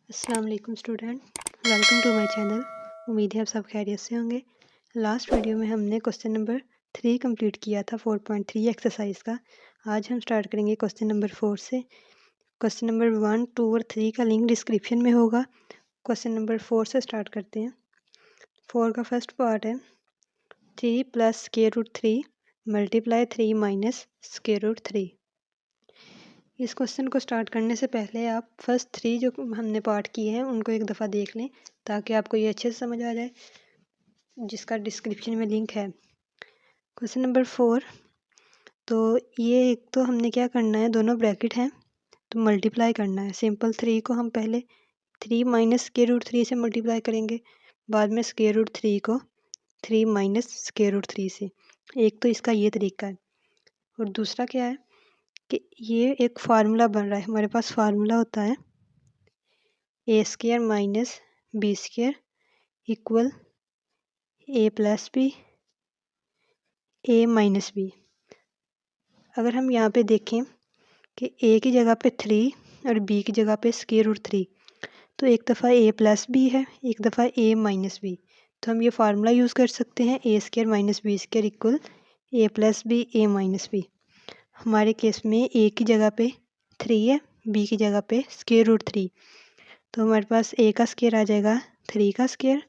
अस्सलाम वालेकुम student, welcome to my channel. उम्मीद है आप सब खैरियत से होंगे। लास्ट वीडियो में हमने क्वेश्चन नंबर 3 कंप्लीट किया था 4.3 एक्सरसाइज का। आज हम स्टार्ट करेंगे क्वेश्चन नंबर 4 से। क्वेश्चन नंबर 1, 2 और 3 का लिंक डिस्क्रिप्शन में होगा। क्वेश्चन नंबर 4 से स्टार्ट करते हैं। 4 का फर्स्ट पार्ट है 3 plus square root 3 multiply 3 minus square root 3। इस क्वेश्चन को स्टार्ट करने से पहले आप फर्स्ट 3 जो हमने पार्ट किए हैं उनको एक दफ़ा देख लें ताकि आपको ये अच्छे से समझ आ जाए, जिसका डिस्क्रिप्शन में लिंक है। क्वेश्चन नंबर 4, तो ये एक तो हमने क्या करना है, दोनों ब्रैकेट हैं तो मल्टीप्लाई करना है। सिंपल 3 को हम पहले 3 माइनस स्क्वायर रूट 3 से मल्टीप्लाई करेंगे, बाद में स्क्वायर रूट 3 को 3 माइनस स्क्वायर रूट 3 से। एक तो इसका ये तरीका है, और दूसरा क्या है कि ये एक फार्मूला बन रहा है। हमारे पास फार्मूला होता है A square minus B square equal A plus B A minus B. अगर हम यहाँ पे देखें कि ए की जगह पे 3 और बी की जगह पे स्क्वायर रूट 3, तो एक दफ़ा ए प्लस बी है, एक दफ़ा ए माइनस बी। तो हम ये फार्मूला यूज़ कर सकते हैं A square minus B square equal A plus B A minus B. हमारे केस में ए की जगह पे 3 है, बी की जगह पे स्क्वायर रूट 3, तो हमारे पास ए का स्क्वायर आ जाएगा 3 का स्क्वायर,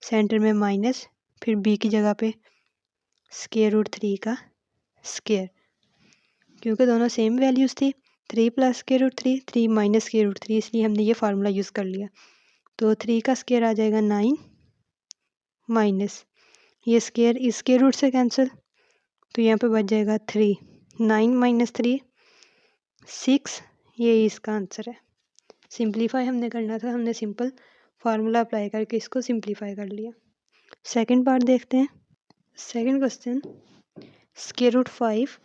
सेंटर में माइनस, फिर बी की जगह पे स्क्वायर रूट 3 का स्क्वायर। क्योंकि दोनों सेम वैल्यूज़ थी, 3 plus square root 3, 3 minus square root 3, इसलिए हमने ये फार्मूला यूज़ कर लिया। तो 3 का स्क्वायर आ जाएगा 9 माइनस ये स्क्वायर इस स्क्वायर रूट से कैंसिल, तो यहाँ पे बच जाएगा 3। 9 माइनस 3 6, ये इसका आंसर है। सिंप्लीफाई हमने करना था, हमने सिंपल फार्मूला अप्लाई करके इसको सिंप्लीफाई कर लिया। सेकंड पार्ट देखते हैं। Second question square root 5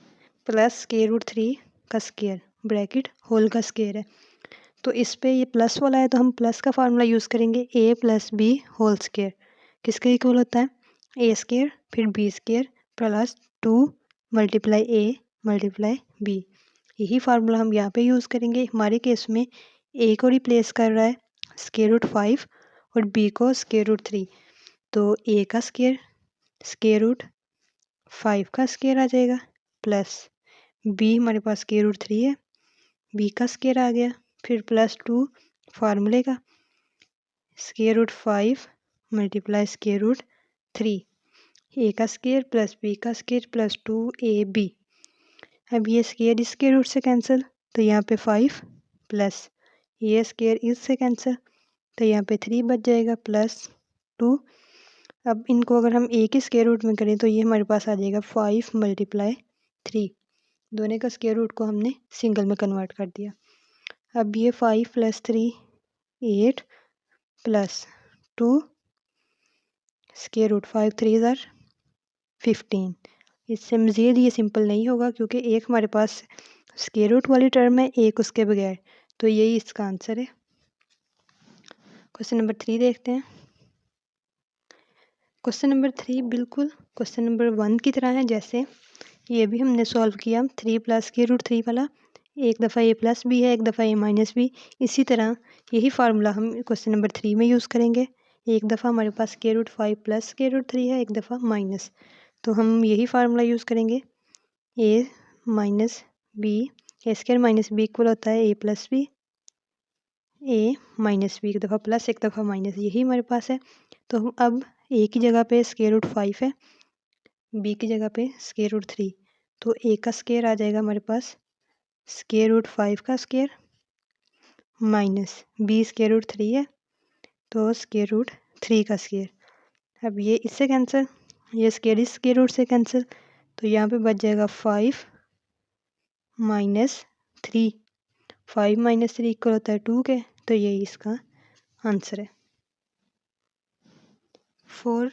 plus square root 3 का स्क्वायर ब्रैकेट होल का स्क्वायर है। तो इस पे ये प्लस वाला है तो हम प्लस का फार्मूला यूज़ करेंगे, ए प्लस बी होल स्क्वायर किसके इक्वल होता है, ए स्क्वायर फिर B square plus 2 multiply A multiply B. यही फार्मूला हम यहाँ पे यूज़ करेंगे। हमारे केस में ए को रिप्लेस कर रहा है स्क्वायर रूट 5 और बी को स्क्वायर रूट 3, तो ए का स्क्वायर रूट 5 का स्क्वायर आ जाएगा प्लस बी हमारे पास स्क्वायर रूट 3 है, बी का स्क्वायर आ गया, फिर प्लस 2 फार्मूले का square root 5 multiply square root 3, a का स्क्वायर प्लस बी का स्क्वायर प्लस 2 ए बी। अब ये स्क्वायर इस स्क्वायर रूट से कैंसिल, तो यहाँ पे 5 प्लस ये स्क्वायर इससे कैंसिल, तो यहाँ पे 3 बच जाएगा प्लस 2। अब इनको अगर हम ए के स्क्वायर रूट में करें तो ये हमारे पास आ जाएगा 5 मल्टीप्लाई 3। दोनों का स्क्वायर रूट को हमने सिंगल में कन्वर्ट कर दिया। अब ये 5 प्लस 3 8 प्लस 2 स्क्वायर रूट 5 3 ज़र 15। इससे मज़ीद ये सिंपल नहीं होगा क्योंकि एक हमारे पास स्क्वायर रूट वाली टर्म है, एक उसके बगैर, तो यही इसका आंसर है। क्वेश्चन नंबर 3 देखते हैं। क्वेश्चन नंबर 3 बिल्कुल क्वेश्चन नंबर 1 की तरह है, जैसे ये भी हमने सॉल्व किया 3 प्लस स्क्वायर रूट 3 वाला, एक दफ़ा ए प्लस बी है एक दफ़ा ए माइनस बी। इसी तरह यही फार्मूला हम क्वेश्चन नंबर 3 में यूज़ करेंगे। एक दफ़ा हमारे पास square root 5 plus square root 3 है, एक दफ़ा माइनस, तो हम यही फार्मूला यूज़ करेंगे ए माइनस बी, ए स्क्वायर माइनस बी इक्वल होता है ए plus B A minus B, एक दफ़ा प्लस एक दफ़ा माइनस, यही हमारे पास है। तो हम अब ए की जगह पे स्क्वायर रूट 5 है, बी की जगह पे स्क्वायर रूट 3, तो ए का स्क्वायर आ जाएगा हमारे पास स्क्वायर रूट 5 का square minus B square root 3 है तो स्क्वायर रूट 3 का स्क्वायर। अब ये इससे कैंसिल, ये स्क्वायर इस स्क्वायर रूट से कैंसिल, तो यहाँ पे बच जाएगा 5 माइनस 3। 5 माइनस 3 इक्वल होता है 2 के, तो यही इसका आंसर है। 4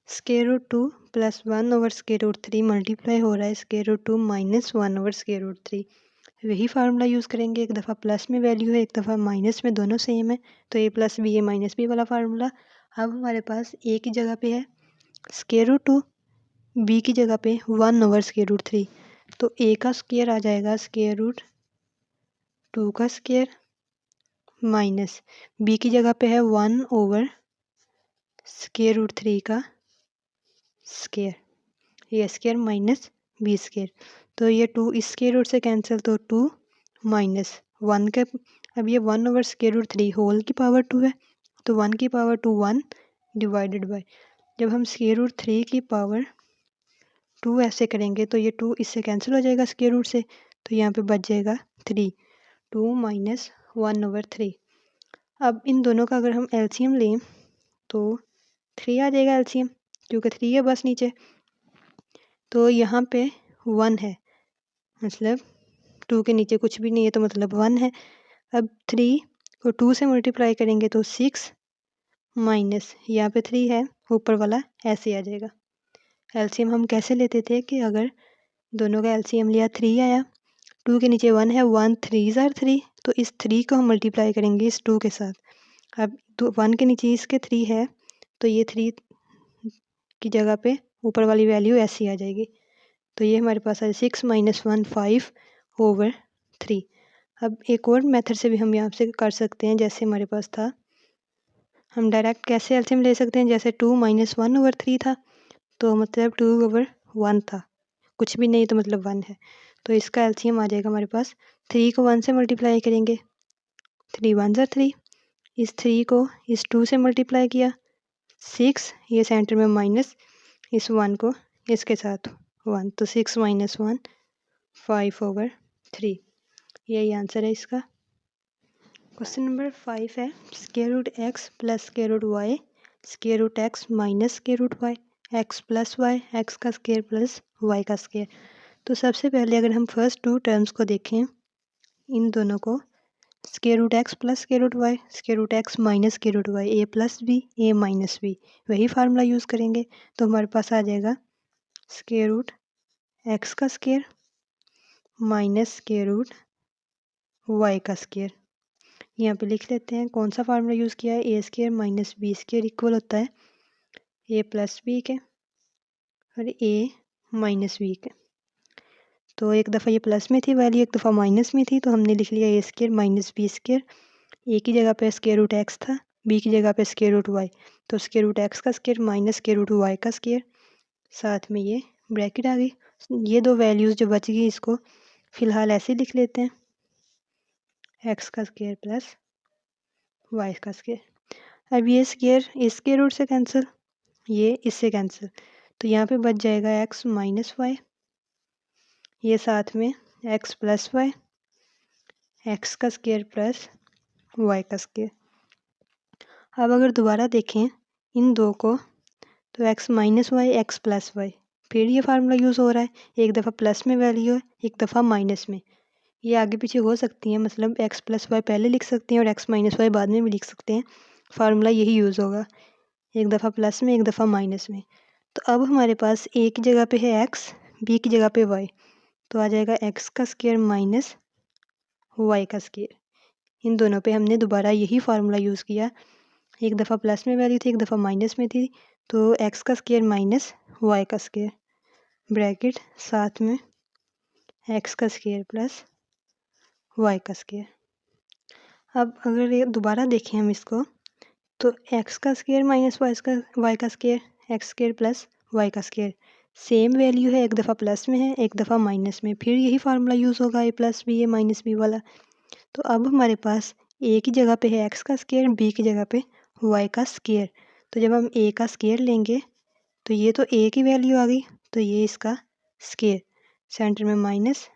square root 2 plus 1 over square root 3 multiply हो रहा है square root 2 minus 1 over square root 3। वही फार्मूला यूज़ करेंगे, एक दफ़ा प्लस में वैल्यू है एक दफ़ा माइनस में, दोनों सेम है, तो ए plus B A minus B वाला फार्मूला। अब हमारे पास ए की जगह पे है स्क्वायर रूट 2, बी की जगह पे 1 ओवर स्क्वायर रूट 3, तो ए का स्क्वायर आ जाएगा स्क्वायर रूट 2 का स्क्वायर माइनस बी की जगह पे है 1/√3 का स्केयर, ये स्केयर माइनस बी स्केयर, तो ये 2 इस स्केयर रूट से कैंसिल, तो 2 माइनस 1 के, अब ये 1/√3 होल की पावर 2 है, तो 1 की पावर 2 1 डिवाइडेड बाय, जब हम √3 की पावर 2 ऐसे करेंगे तो ये 2 इससे कैंसिल हो जाएगा स्केयर रूट से, तो यहाँ पे बच जाएगा 3, 2 माइनस 1/3। अब इन दोनों का अगर हम एलसीएम लें तो 3 आ जाएगा एलसीएम, क्योंकि 3 है बस नीचे, तो यहाँ पे 1 है, मतलब 2 के नीचे कुछ भी नहीं है, तो मतलब 1 है। अब 3 को 2 से मल्टीप्लाई करेंगे तो 6 माइनस यहाँ पे 3 है, ऊपर वाला ऐसे आ जाएगा। एलसीएम हम कैसे लेते थे कि अगर दोनों का एलसीएम लिया 3 आया, 2 के नीचे 1 है, 1 3 ज़ार 3, तो इस 3 को हम मल्टीप्लाई करेंगे इस 2 के साथ। अब 1 के नीचे इसके 3 है, तो ये 3 की जगह पे ऊपर वाली वैल्यू ऐसी आ जाएगी, तो ये हमारे पास है 6 माइनस 1 5/3। अब एक और मेथड से भी हम यहाँ से कर सकते हैं, जैसे हमारे पास था, हम डायरेक्ट कैसे एलसीएम ले सकते हैं, जैसे 2 माइनस 1/3 था, तो मतलब 2/1 था, कुछ भी नहीं तो मतलब 1 है, तो इसका एलसीएम आ जाएगा हमारे पास, 3 को 1 से मल्टीप्लाई करेंगे, 3 1 ज़ार 3, इस 3 को इस 2 से मल्टीप्लाई किया, 6, ये सेंटर में माइनस, इस 1 को इसके साथ 1, तो 6 माइनस 1 5/3, यही आंसर है इसका। क्वेश्चन नंबर 5 है √x plus √y √x minus √y x plus y x का स्केयर प्लस वाई का स्केयर। तो सबसे पहले अगर हम फर्स्ट 2 टर्म्स को देखें, इन दोनों को √x plus √y minus √y, A plus B A minus B, वही फार्मूला यूज़ करेंगे, तो हमारे पास आ जाएगा √x का स्केयर माइनस √y का स्केयर। यहाँ पे लिख लेते हैं कौन सा फार्मूला यूज़ किया है, A square minus B square equal होता है ए प्लस बी के और ए माइनस बी के। तो एक दफ़ा ये प्लस में थी वैल्यू, एक दफ़ा माइनस में थी, तो हमने लिख लिया ए स्केयर माइनस बी स्केयर, ए की जगह पे √x था, बी की जगह पे √y, तो √x का स्केयर माइनस √y का स्केयर, साथ में ये ब्रैकेट आ गई। ये दो वैल्यूज़ जो बच गई इसको फ़िलहाल ऐसे लिख लेते हैं, x का स्केयर प्लस y का स्केयर। अब ये स्केयर इस स्केयर रूट से कैंसिल, ये इससे कैंसिल, तो यहाँ पे बच जाएगा x माइनस वाई, ये साथ में x प्लस वाई, एक्स का स्केयर प्लस y का स्केयर। अब अगर दोबारा देखें इन दो को, तो x minus y x plus y, फिर ये फार्मूला यूज़ हो रहा है, एक दफ़ा प्लस में वैल्यू है, एक दफ़ा माइनस में, ये आगे पीछे हो सकती हैं, मतलब x प्लस वाई पहले लिख सकते हैं और x माइनस वाई बाद में भी लिख सकते हैं, फार्मूला यही यूज़ होगा, एक दफ़ा प्लस में एक दफ़ा माइनस में। तो अब हमारे पास a की जगह पे है x, b की जगह पे y, तो आ जाएगा x का स्केयर माइनस y का स्केयर। इन दोनों पे हमने दोबारा यही फार्मूला यूज़ किया, एक दफ़ा प्लस में वैल्यू थी एक दफ़ा माइनस में थी, तो x का स्केयर माइनस y का स्केयर, ब्रैकेट साथ में x का स्केयर प्लस y का स्केयर। अब अगर ये दोबारा देखें हम इसको, तो x का स्केयर माइनस y का square, x square plus y का स्केयर, सेम वैल्यू है, एक दफ़ा प्लस में है एक दफ़ा माइनस में, फिर यही फार्मूला यूज़ होगा ए plus B A minus B वाला। तो अब हमारे पास a की जगह पे है x का स्केयर, b की जगह पे y का स्केयर, तो जब हम a का स्केयर लेंगे तो ये तो a की वैल्यू आ गई, तो ये इसका स्केयर, सेंटर में माइनस,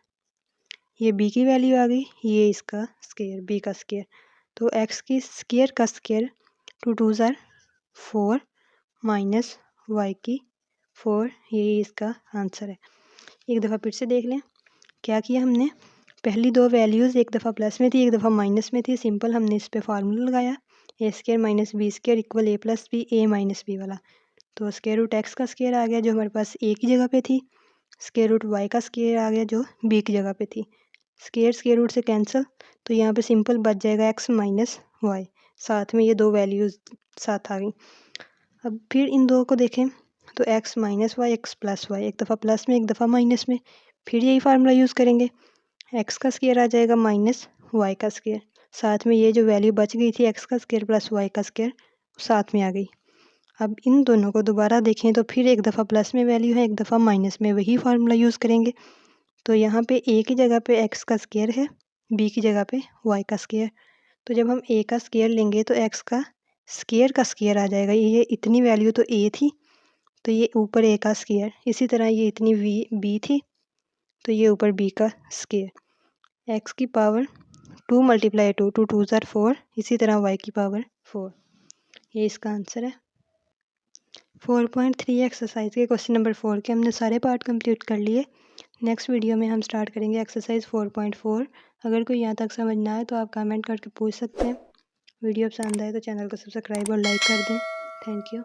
ये b की वैल्यू आ गई, ये इसका स्केयर b का स्केयर, तो x की स्केयर का स्केयर 2 2 ज़ार 4 माइनस y की 4, यही इसका आंसर है। एक दफ़ा फिर से देख लें क्या किया हमने, पहली दो वैल्यूज़ एक दफ़ा प्लस में थी एक दफ़ा माइनस में थी, सिंपल हमने इस पे फार्मूला लगाया, A square minus B square equal A plus B A minus B वाला, तो स्केयर रूट एक्स का स्केयर आ गया जो हमारे पास ए की जगह पे थी, स्केयर रूट वाई का स्केयर आ गया जो बी की जगह पे थी, स्केयर रूट से कैंसिल, तो यहाँ पे सिंपल बच जाएगा एक्स माइनस वाई, साथ में ये दो वैल्यूज़ साथ आ गई। अब फिर इन दो को देखें तो x minus y x plus y, एक दफ़ा प्लस में एक दफ़ा माइनस में, फिर यही फार्मूला यूज़ करेंगे, एक्स का स्केयर आ जाएगा माइनस वाई का स्केयर, साथ में ये जो वैल्यू बच गई थी एक्स का स्क्वायर प्लस वाई का स्क्वायर साथ में आ गई। अब इन दोनों को दोबारा देखें तो फिर एक दफ़ा प्लस में वैल्यू है, एक दफ़ा माइनस में, वही फार्मूला यूज़ करेंगे। तो यहाँ पे ए की जगह पे एक्स का स्क्वायर है, बी की जगह पे वाई का स्क्वायर। तो जब हम ए का स्क्वायर लेंगे तो एक्स का स्क्वायर आ जाएगा। ये इतनी वैल्यू तो ए थी, तो ये ऊपर ए का स्क्वायर। इसी तरह ये इतनी बी थी, तो ये ऊपर बी का स्क्वायर। एक्स की पावर 2 × 2, 2 2 ज़ार 4। इसी तरह वाई की पावर 4। ये इसका आंसर है। 4.3 एक्सरसाइज के क्वेश्चन नंबर 4 के हमने सारे पार्ट कंप्लीट कर लिए। नेक्स्ट वीडियो में हम स्टार्ट करेंगे एक्सरसाइज 4.4। अगर कोई यहाँ तक समझ ना आए तो आप कमेंट करके पूछ सकते हैं। वीडियो पसंद आए तो चैनल को सब्सक्राइब और लाइक कर दें। Thank you.